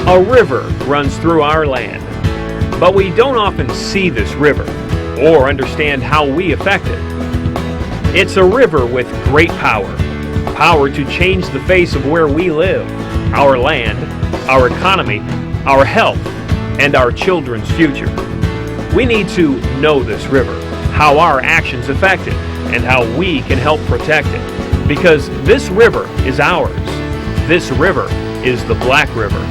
A river runs through our land, but we don't often see this river or understand how we affect it. It's a river with great power, power to change the face of where we live, our land, our economy, our health, and our children's future. We need to know this river, how our actions affect it, and how we can help protect it. Because this river is ours. This river is the Black River.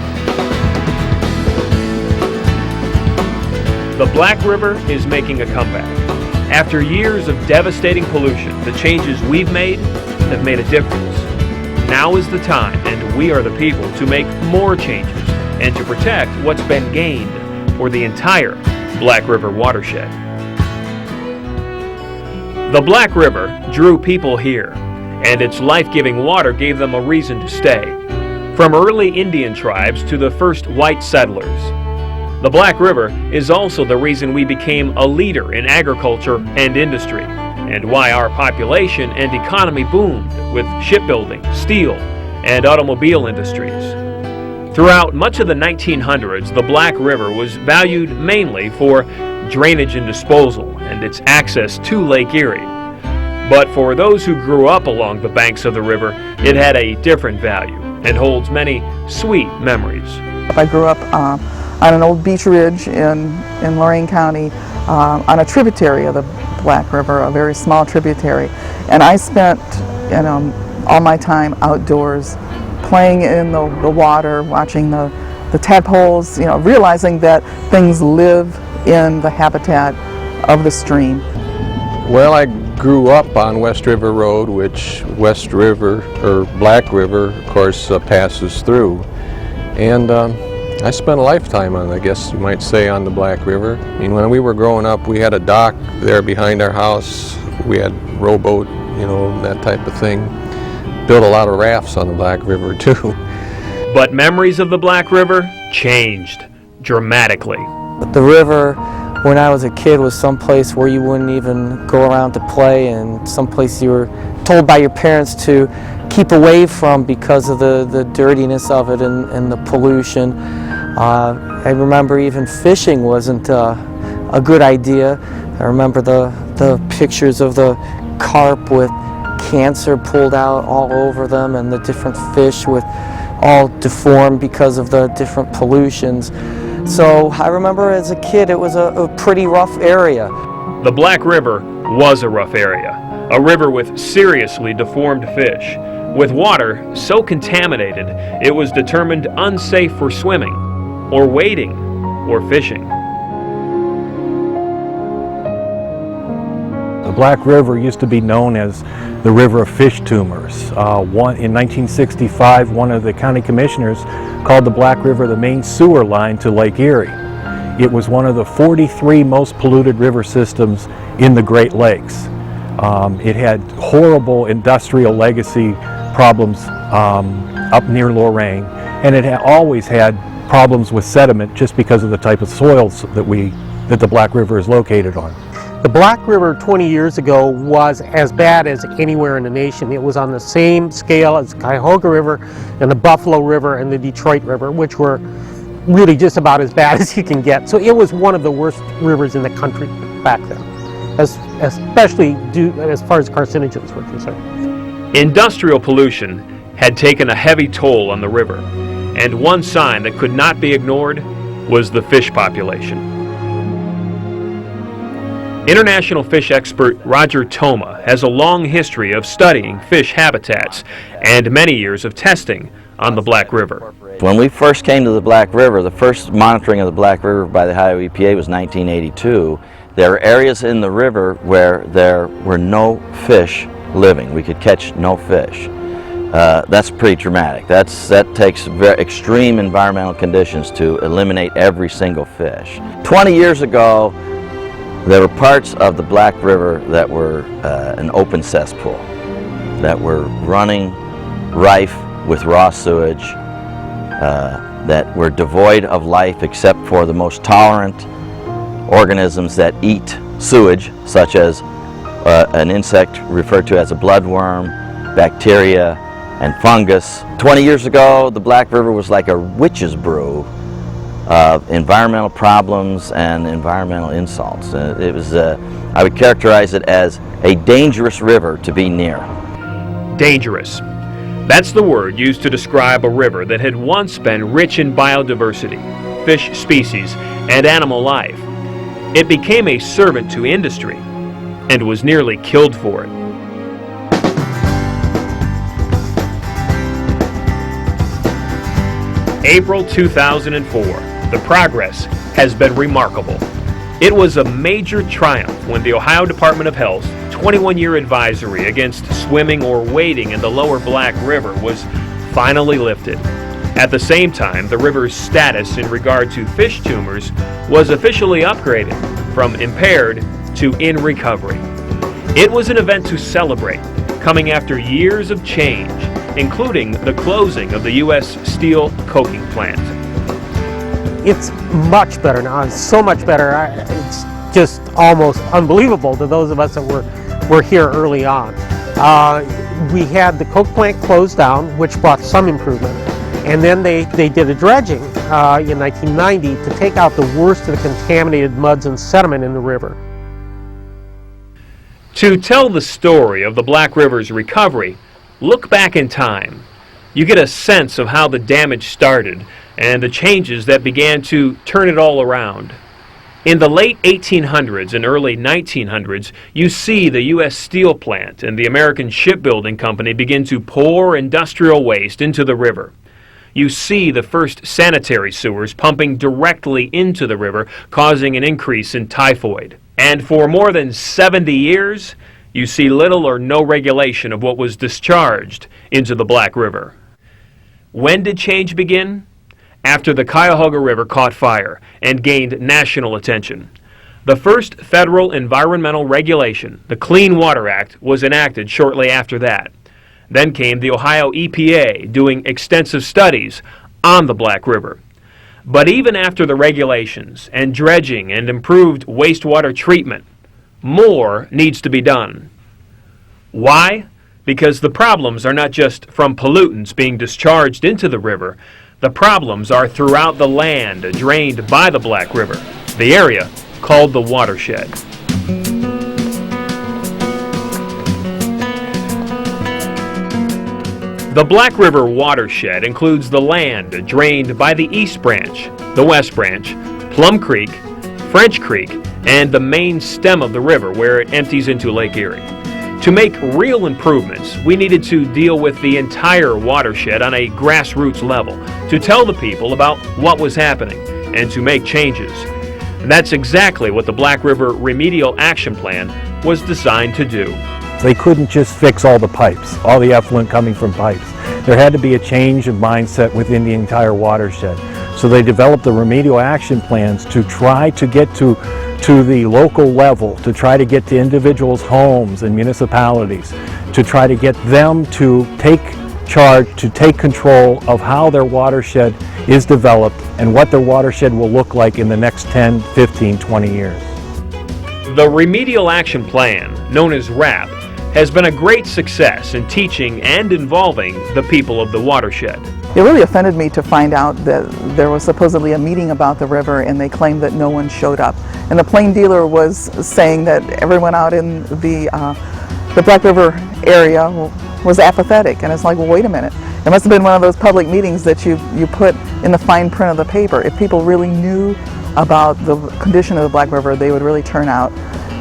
The Black River is making a comeback. After years of devastating pollution, the changes we've made have made a difference. Now is the time, and we are the people to make more changes and to protect what's been gained for the entire Black River watershed. The Black River drew people here, and its life-giving water gave them a reason to stay. From early Indian tribes to the first white settlers, the Black River is also the reason we became a leader in agriculture and industry, and why our population and economy boomed with shipbuilding, steel, and automobile industries. Throughout much of the 1900s, the Black River was valued mainly for drainage and disposal and its access to Lake Erie. But for those who grew up along the banks of the river, it had a different value and holds many sweet memories. I grew up on an old beach ridge in Lorain County on a tributary of the Black River, a very small tributary. And I spent all my time outdoors, playing in the water, watching the tadpoles, realizing that things live in the habitat of the stream. Well, I grew up on West River Road, which West River, or Black River, of course, passes through. And I spent a lifetime on, I guess you might say, on the Black River. I mean, when we were growing up, we had a dock there behind our house. We had rowboat, that type of thing. Built a lot of rafts on the Black River, too. But memories of the Black River changed dramatically. The river, when I was a kid, was someplace where you wouldn't even go around to play, and someplace you were told by your parents to keep away from because of the dirtiness of it and the pollution. I remember even fishing wasn't a good idea. I remember the pictures of the carp with cancer pulled out all over them, and the different fish with all deformed because of the different pollutions. So I remember as a kid it was a pretty rough area. The Black River was a rough area, a river with seriously deformed fish, with water so contaminated it was determined unsafe for swimming, or wading, or fishing. The Black River used to be known as the River of Fish Tumors. In 1965, one of the county commissioners called the Black River the main sewer line to Lake Erie. It was one of the 43 most polluted river systems in the Great Lakes. It had horrible industrial legacy problems up near Lorain, and it always had problems with sediment just because of the type of soils that the Black River is located on. The Black River 20 years ago was as bad as anywhere in the nation. It was on the same scale as the Cuyahoga River and the Buffalo River and the Detroit River, which were really just about as bad as you can get. So it was one of the worst rivers in the country back then, especially as far as carcinogens were concerned. Industrial pollution had taken a heavy toll on the river, and one sign that could not be ignored was the fish population. International fish expert Roger Thoma has a long history of studying fish habitats and many years of testing on the Black River. When we first came to the Black River, the first monitoring of the Black River by the Ohio EPA was 1982. There were areas in the river where there were no fish living. We could catch no fish. That's pretty dramatic. That takes very extreme environmental conditions to eliminate every single fish. 20 years ago, there were parts of the Black River that were an open cesspool, that were running rife with raw sewage, that were devoid of life except for the most tolerant organisms that eat sewage, such as an insect referred to as a bloodworm, bacteria, and fungus. 20 years ago, the Black River was like a witch's brew of environmental problems and environmental insults. It was, I would characterize it as a dangerous river to be near. Dangerous. That's the word used to describe a river that had once been rich in biodiversity, fish species, and animal life. It became a servant to industry and was nearly killed for it. April 2004. The progress has been remarkable. It was a major triumph when the Ohio Department of Health's 21-year advisory against swimming or wading in the lower Black River was finally lifted. At the same time, the river's status in regard to fish tumors was officially upgraded from impaired to in recovery. It was an event to celebrate, coming after years of change, including the closing of the US steel coking plant. It's much better now. It's so much better. It's just almost unbelievable to those of us that were here early on. We had the coke plant closed down, which brought some improvement. And then they did a dredging in 1990 to take out the worst of the contaminated muds and sediment in the river. To tell the story of the Black River's recovery, look back in time. You get a sense of how the damage started and the changes that began to turn it all around. In the late 1800s and early 1900s, you see the U.S. Steel Plant and the American Shipbuilding Company begin to pour industrial waste into the river. You see the first sanitary sewers pumping directly into the river, causing an increase in typhoid. And for more than 70 years, you see little or no regulation of what was discharged into the Black River. When did change begin? After the Cuyahoga River caught fire and gained national attention. The first federal environmental regulation, the Clean Water Act, was enacted shortly after that. Then came the Ohio EPA doing extensive studies on the Black River. But even after the regulations and dredging and improved wastewater treatment, more needs to be done. Why? Because the problems are not just from pollutants being discharged into the river. The problems are throughout the land drained by the Black River, the area called the watershed. The Black River watershed includes the land drained by the East Branch, the West Branch, Plum Creek, French Creek, and the main stem of the river where it empties into Lake Erie. To make real improvements, we needed to deal with the entire watershed on a grassroots level, to tell the people about what was happening, and to make changes. And that's exactly what the Black River Remedial Action Plan was designed to do. They couldn't just fix all the pipes, all the effluent coming from pipes. There had to be a change of mindset within the entire watershed. So they developed the remedial action plans to try to get to the local level, to try to get to individuals' homes and municipalities, to try to get them to take charge, to take control of how their watershed is developed and what their watershed will look like in the next 10, 15, 20 years. The Remedial Action Plan, known as RAP, has been a great success in teaching and involving the people of the watershed. It really offended me to find out that there was supposedly a meeting about the river and they claimed that no one showed up. And the plain dealer was saying that everyone out in the Black River area was apathetic. And it's like, well, wait a minute. It must have been one of those public meetings that you put in the fine print of the paper. If people really knew about the condition of the Black River, they would really turn out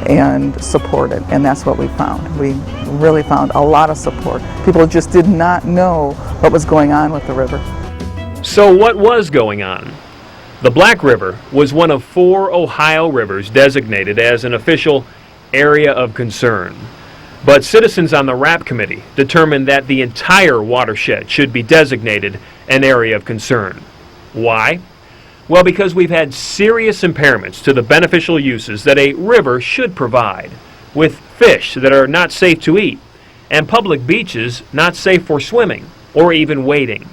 and support it. And that's what we found. We really found a lot of support. People just did not know what was going on with the river. So what was going on? The Black River was one of 4 Ohio rivers designated as an official area of concern. But citizens on the RAP committee determined that the entire watershed should be designated an area of concern. Why? Well, because we've had serious impairments to the beneficial uses that a river should provide, with fish that are not safe to eat, and public beaches not safe for swimming or even wading.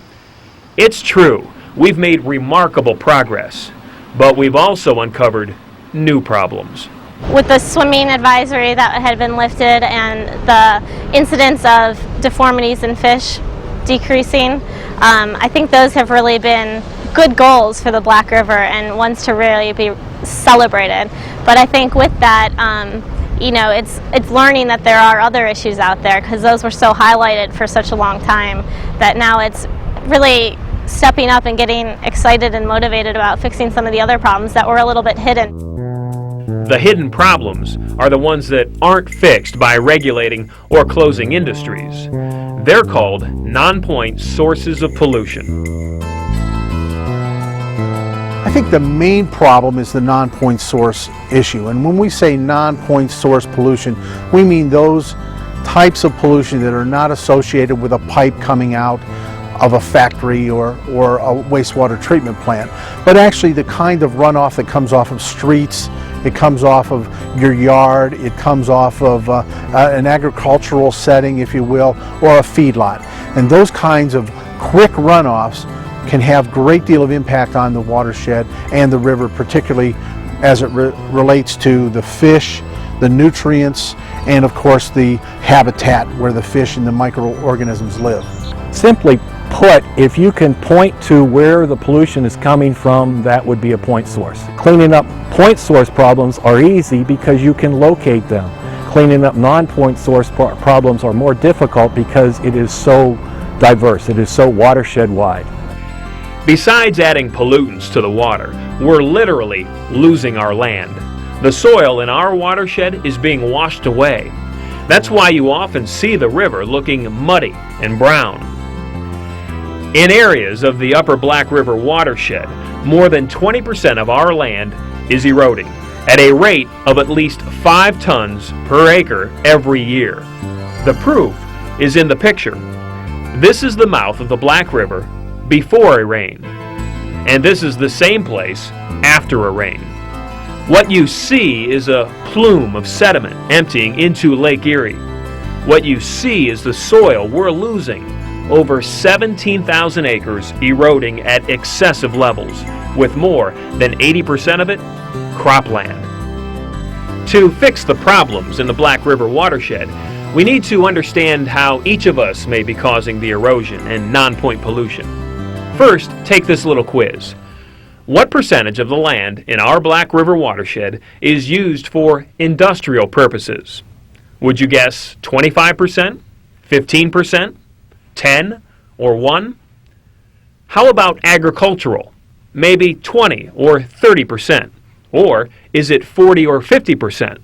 It's true, we've made remarkable progress, but we've also uncovered new problems. With the swimming advisory that had been lifted and the incidence of deformities in fish decreasing. I think those have really been good goals for the Black River and ones to really be celebrated. But I think with that, you know, it's learning that there are other issues out there, because those were so highlighted for such a long time, that now it's really stepping up and getting excited and motivated about fixing some of the other problems that were a little bit hidden. The hidden problems are the ones that aren't fixed by regulating or closing industries. They're called non-point sources of pollution. I think the main problem is the non-point source issue. And when we say non-point source pollution, we mean those types of pollution that are not associated with a pipe coming out of a factory or a wastewater treatment plant, but actually the kind of runoff that comes off of streets, it comes off of your yard, it comes off of an agricultural setting, if you will, or a feedlot. And those kinds of quick runoffs can have a great deal of impact on the watershed and the river, particularly as it relates to the fish, the nutrients, and of course the habitat where the fish and the microorganisms live. Simply put, if you can point to where the pollution is coming from, that would be a point source. Cleaning up point source problems are easy because you can locate them. Cleaning up non-point source problems are more difficult because it is so diverse, it is so watershed wide. Besides adding pollutants to the water, we're literally losing our land. The soil in our watershed is being washed away. That's why you often see the river looking muddy and brown. In areas of the Upper Black River watershed, more than 20% of our land is eroding at a rate of at least 5 tons per acre every year. The proof is in the picture. This is the mouth of the Black River before a rain, and this is the same place after a rain. What you see is a plume of sediment emptying into Lake Erie. What you see is the soil we're losing. Over 17,000 acres eroding at excessive levels, with more than 80% of it cropland. To fix the problems in the Black River watershed, we need to understand how each of us may be causing the erosion and non-point pollution. First, take this little quiz. What percentage of the land in our Black River watershed is used for industrial purposes? Would you guess 25%, 15%? 10 or 1? How about agricultural? Maybe 20 or 30%? Or is it 40 or 50%?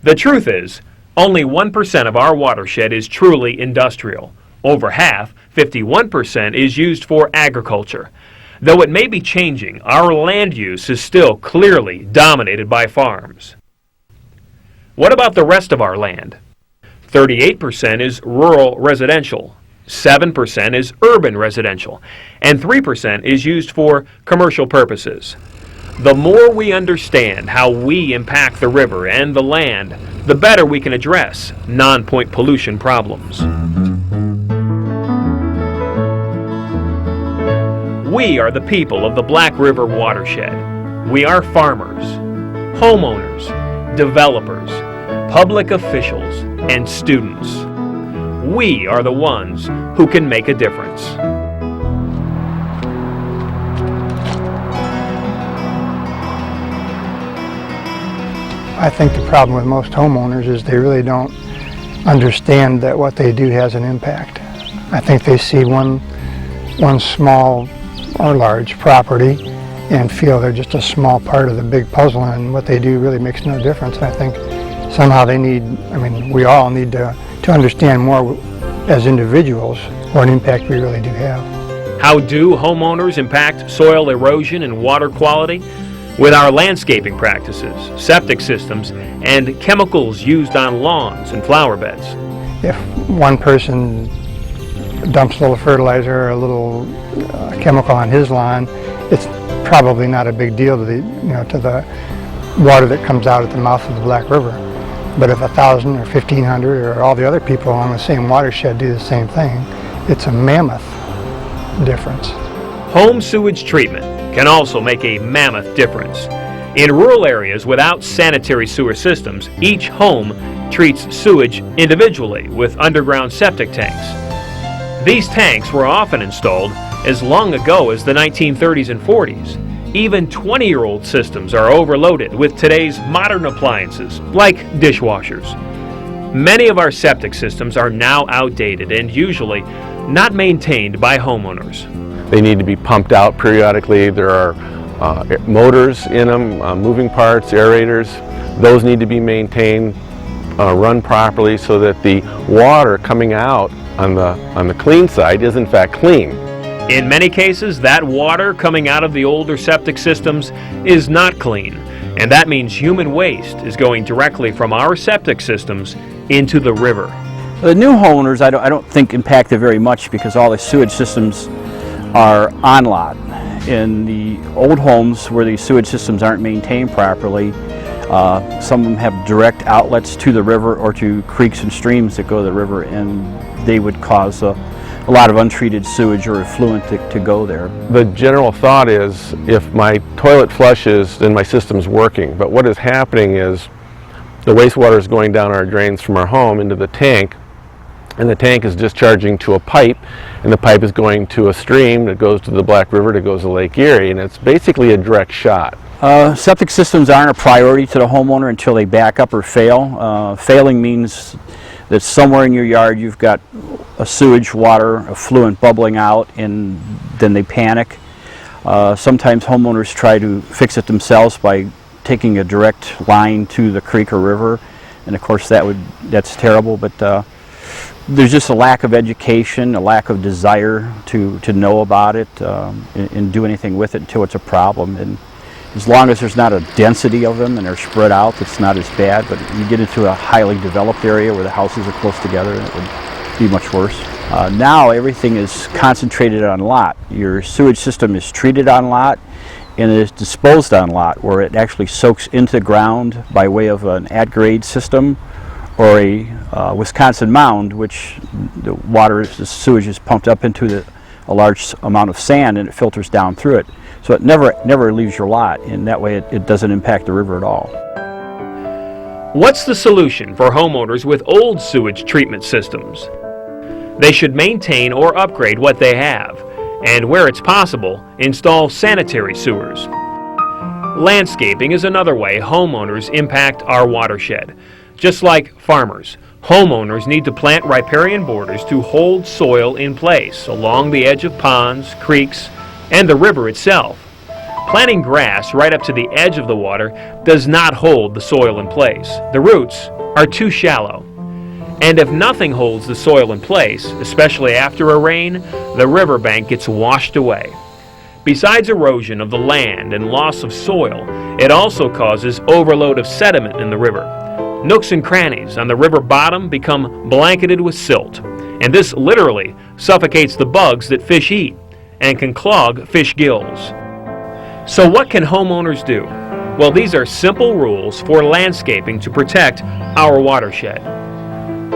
The truth is, only 1% of our watershed is truly industrial. Over half, 51%, is used for agriculture. Though it may be changing, our land use is still clearly dominated by farms. What about the rest of our land? 38% is rural residential. 7% is urban residential, and 3% is used for commercial purposes. The more we understand how we impact the river and the land, the better we can address non-point pollution problems. We are the people of the Black River watershed. We are farmers, homeowners, developers, public officials, and students. We are the ones who can make a difference. I think the problem with most homeowners is they really don't understand that what they do has an impact. I think they see one small or large property and feel they're just a small part of the big puzzle, and what they do really makes no difference. I think somehow we all need to understand more as individuals what impact we really do have. How do homeowners impact soil erosion and water quality? With our landscaping practices, septic systems, and chemicals used on lawns and flower beds. If one person dumps a little fertilizer or a little chemical on his lawn, it's probably not a big deal to the water that comes out at the mouth of the Black River. But if 1,000 or 1,500 or all the other people along the same watershed do the same thing, it's a mammoth difference. Home sewage treatment can also make a mammoth difference. In rural areas without sanitary sewer systems, each home treats sewage individually with underground septic tanks. These tanks were often installed as long ago as the 1930s and 40s. Even 20-year-old systems are overloaded with today's modern appliances, like dishwashers. Many of our septic systems are now outdated and usually not maintained by homeowners. They need to be pumped out periodically. There are motors in them, moving parts, aerators. Those need to be maintained, run properly so that the water coming out on the clean side is in fact clean. In many cases, that water coming out of the older septic systems is not clean, and that means human waste is going directly from our septic systems into the river. The new homeowners I don't think impacted very much because all the sewage systems are on lot. In the old homes where these sewage systems aren't maintained properly, some of them have direct outlets to the river or to creeks and streams that go to the river, and they would cause a lot of untreated sewage or effluent to go there. The general thought is if my toilet flushes, then my system's working. But what is happening is the wastewater is going down our drains from our home into the tank, and the tank is discharging to a pipe, and the pipe is going to a stream that goes to the Black River, that goes to Lake Erie, and it's basically a direct shot. Septic systems aren't a priority to the homeowner until they back up or fail. Failing means that somewhere in your yard you've got a sewage water effluent bubbling out, and then they panic. Sometimes homeowners try to fix it themselves by taking a direct line to the creek or river, and of course that's terrible, but there's just a lack of education, a lack of desire to know about it and do anything with it until it's a problem. And as long as there's not a density of them and they're spread out, it's not as bad, but you get into a highly developed area where the houses are close together and it would be much worse. Now everything is concentrated on lot. Your sewage system is treated on lot and it is disposed on lot, where it actually soaks into the ground by way of an at-grade system or a Wisconsin mound, which the sewage is pumped up into a large amount of sand and it filters down through it. So it never leaves your lot, and that way it doesn't impact the river at all. What's the solution for homeowners with old sewage treatment systems? They should maintain or upgrade what they have, and where it's possible, install sanitary sewers. Landscaping is another way homeowners impact our watershed. Just like farmers, homeowners need to plant riparian borders to hold soil in place along the edge of ponds, creeks, and the river itself. Planting grass right up to the edge of the water does not hold the soil in place. The roots are too shallow. And if nothing holds the soil in place, especially after a rain, the riverbank gets washed away. Besides erosion of the land and loss of soil, it also causes overload of sediment in the river. Nooks and crannies on the river bottom become blanketed with silt, and this literally suffocates the bugs that fish eat and can clog fish gills. So what can homeowners do? Well, these are simple rules for landscaping to protect our watershed.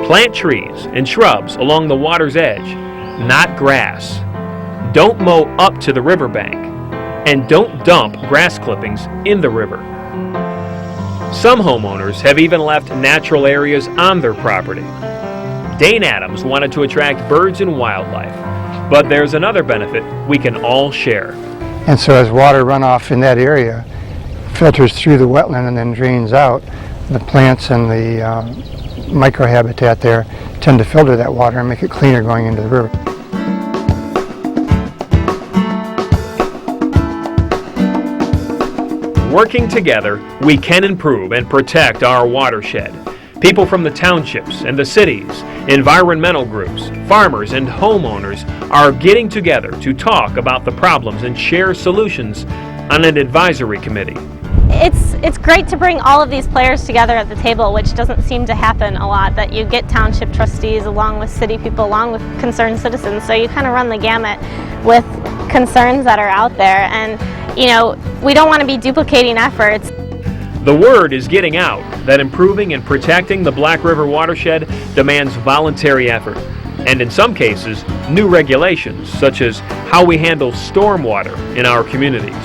Plant trees and shrubs along the water's edge, not grass. Don't mow up to the riverbank, and don't dump grass clippings in the river. Some homeowners have even left natural areas on their property. Dane Adams wanted to attract birds and wildlife, but there's another benefit we can all share. And so as water runoff in that area filters through the wetland and then drains out, the plants and the microhabitat there tend to filter that water and make it cleaner going into the river. Working together, we can improve and protect our watershed. People from the townships and the cities, environmental groups, farmers, and homeowners are getting together to talk about the problems and share solutions on an advisory committee. It's great to bring all of these players together at the table, which doesn't seem to happen a lot, that you get township trustees along with city people, along with concerned citizens, so you kind of run the gamut with concerns that are out there, and you know, we don't want to be duplicating efforts. The word is getting out that improving and protecting the Black River watershed demands voluntary effort, and in some cases, new regulations, such as how we handle stormwater in our communities.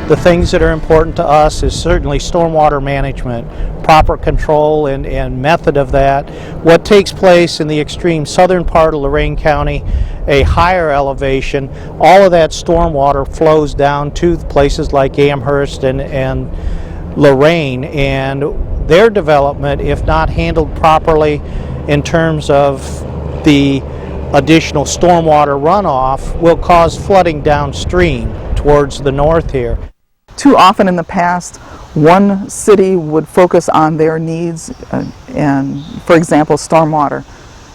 The things that are important to us is certainly stormwater management, proper control and method of that. What takes place in the extreme southern part of Lorain County a higher elevation, all of that stormwater flows down to places like Amherst and Lorraine, and their development, if not handled properly in terms of the additional stormwater runoff, will cause flooding downstream towards the north here. Too often in the past, one city would focus on their needs and, for example, stormwater.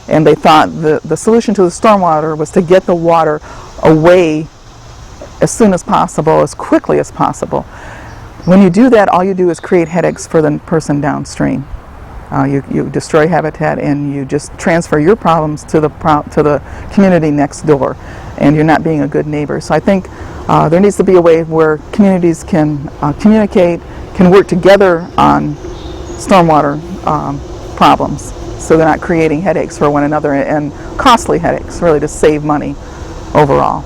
And they thought the solution to the stormwater was to get the water away as soon as possible, as quickly as possible. When you do that, all you do is create headaches for the person downstream. You destroy habitat and you just transfer your problems to the community next door, and you're not being a good neighbor. So I think there needs to be a way where communities can communicate, can work together on stormwater problems, so they're not creating headaches for one another, and costly headaches, really, to save money overall.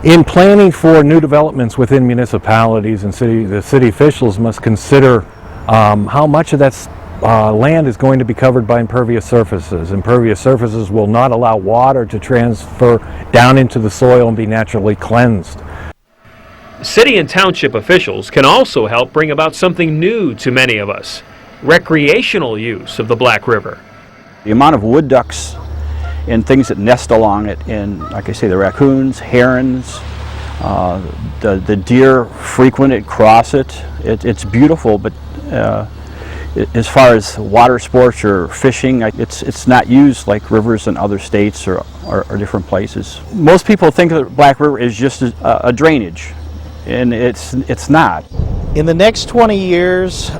In planning for new developments within municipalities and the city officials must consider how much of that land is going to be covered by impervious surfaces. Impervious surfaces will not allow water to transfer down into the soil and be naturally cleansed. City and township officials can also help bring about something new to many of us: recreational use of the Black River. The amount of wood ducks and things that nest along it, and like I say, the raccoons, herons, the deer frequent it, cross it. It's beautiful, but as far as water sports or fishing, it's not used like rivers in other states or different places. Most people think of the Black River as just a drainage, and it's not. In the next 20 years,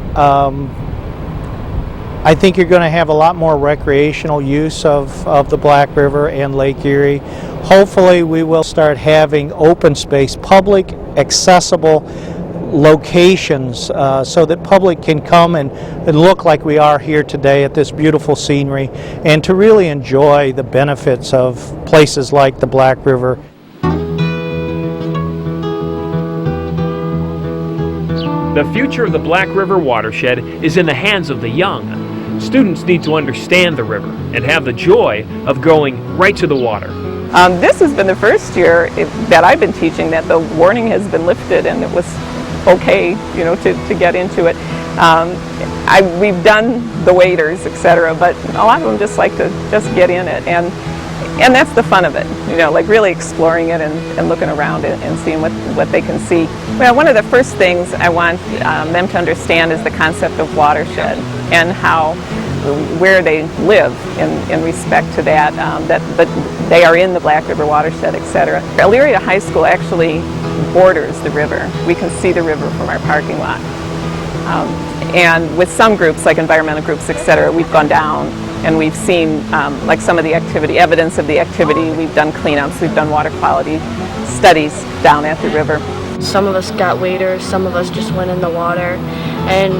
I think you're going to have a lot more recreational use of the Black River and Lake Erie. Hopefully we will start having open space, public accessible locations so that public can come and look like we are here today at this beautiful scenery, and to really enjoy the benefits of places like the Black River. The future of the Black River watershed is in the hands of the young. Students need to understand the river and have the joy of going right to the water. This has been the first year that I've been teaching that the warning has been lifted and it was okay, to get into it. We've done the waders, etc., but a lot of them just like to just get in it, and that's the fun of it, like really exploring it and looking around it and seeing what they can see. Well, one of the first things I want them to understand is the concept of watershed and where they live in respect to that, but they are in the Black River watershed, etc. Elyria High School actually borders the river. We can see the river from our parking lot. And with some groups, like environmental groups, etc., we've gone down and we've seen like some of the activity, evidence of the activity. We've done cleanups, we've done water quality studies down at the river. Some of us got waders, some of us just went in the water, and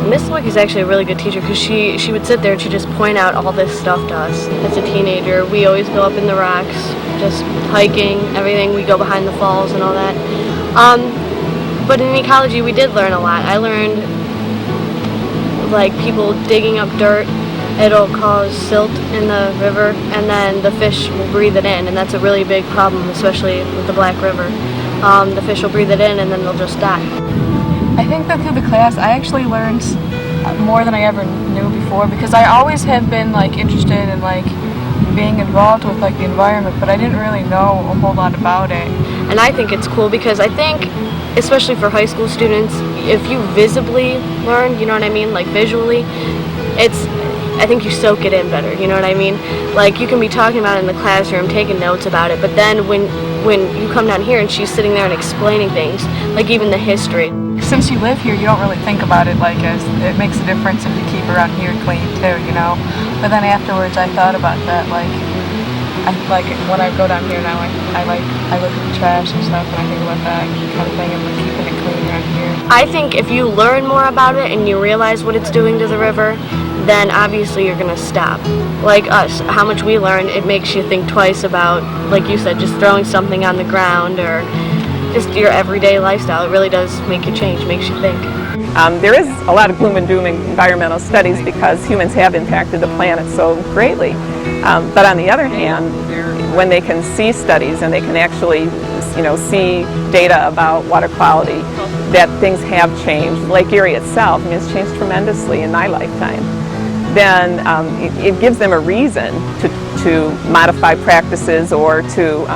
Miss Luck is actually a really good teacher because she would sit there and she'd just point out all this stuff to us. As a teenager, we always go up in the rocks, just hiking, everything. We go behind the falls and all that. But in ecology, we did learn a lot. I learned like people digging up dirt, it'll cause silt in the river, and then the fish will breathe it in, and that's a really big problem, especially with the Black River. The fish will breathe it in and then they'll just die. I think that through the class I actually learned more than I ever knew before, because I always have been interested in being involved with the environment, but I didn't really know a whole lot about it. And I think it's cool because I think, especially for high school students, if you visibly learn, you know what I mean, visually, I think you soak it in better, you know what I mean? You can be talking about it in the classroom, taking notes about it, but then when you come down here and she's sitting there and explaining things, even the history. Since you live here, you don't really think about it as it makes a difference if you keep around here clean too, But then afterwards I thought about that, when I go down here now, I look at the trash and stuff and I think about that kind of thing and keeping it clean around here. I think if you learn more about it and you realize what it's doing to the river, then obviously you're going to stop. Like us, how much we learned, it makes you think twice about, like you said, just throwing something on the ground or just your everyday lifestyle. It really does make you change, makes you think. There is a lot of gloom and doom in environmental studies because humans have impacted the planet so greatly. But on the other hand, when they can see studies and they can actually, see data about water quality, that things have changed. Lake Erie itself, it's changed tremendously in my lifetime. Then it gives them a reason to modify practices or to,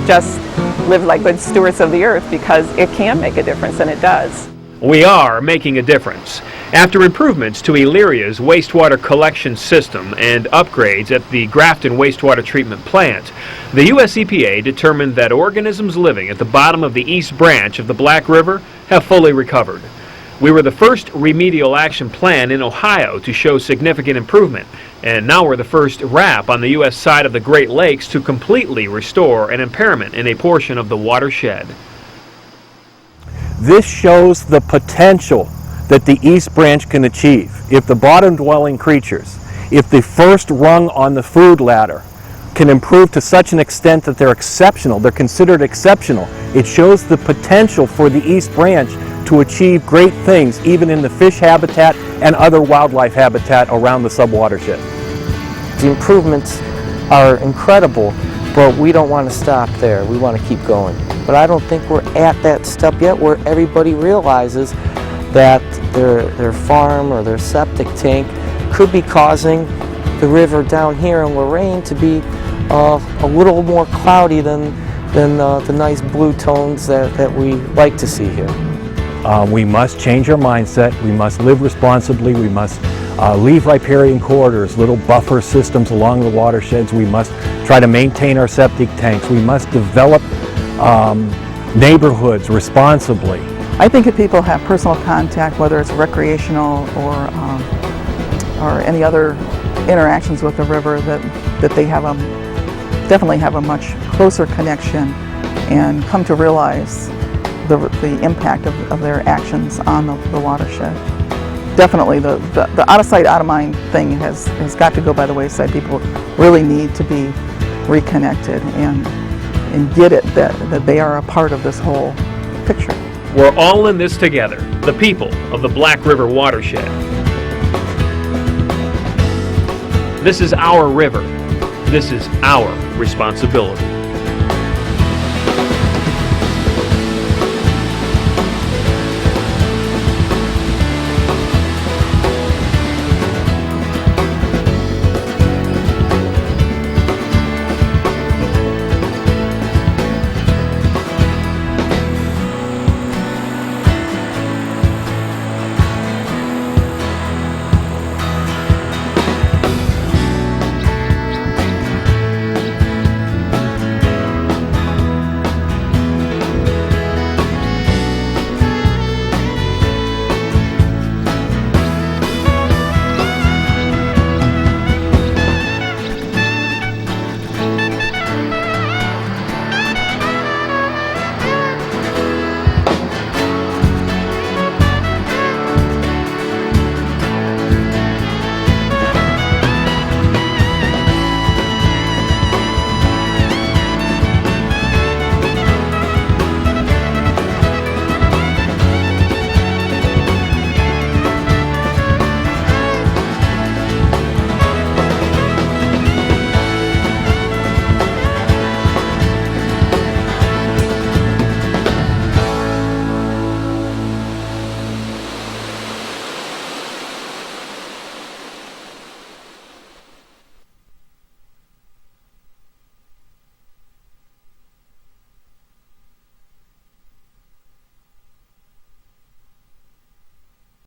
just live like good stewards of the earth, because it can make a difference, and it does. We are making a difference. After improvements to Illyria's wastewater collection system and upgrades at the Grafton wastewater treatment plant, the US EPA determined that organisms living at the bottom of the East Branch of the Black River have fully recovered. We were the first remedial action plan in Ohio to show significant improvement, and now we're the first RAP on the U.S. side of the Great Lakes to completely restore an impairment in a portion of the watershed. This shows the potential that the East Branch can achieve. If the bottom-dwelling creatures, if the first rung on the food ladder can improve to such an extent that they're exceptional, they're considered exceptional, it shows the potential for the East Branch to achieve great things even in the fish habitat and other wildlife habitat around the subwatershed. The improvements are incredible, but we don't want to stop there. We want to keep going. But I don't think we're at that step yet where everybody realizes that their farm or their septic tank could be causing the river down here in Lorraine to be a little more cloudy than the nice blue tones that we like to see here. We must change our mindset. We must live responsibly. We must leave riparian corridors, little buffer systems along the watersheds. We must try to maintain our septic tanks. We must develop neighborhoods responsibly. I think if people have personal contact, whether it's recreational or any other interactions with the river, that they have definitely have a much closer connection and come to realize the impact of their actions on the watershed. Definitely the out of sight, out of mind thing has got to go by the wayside. People really need to be reconnected and get it that they are a part of this whole picture. We're all in this together, the people of the Black River watershed. This is our river. This is our responsibility.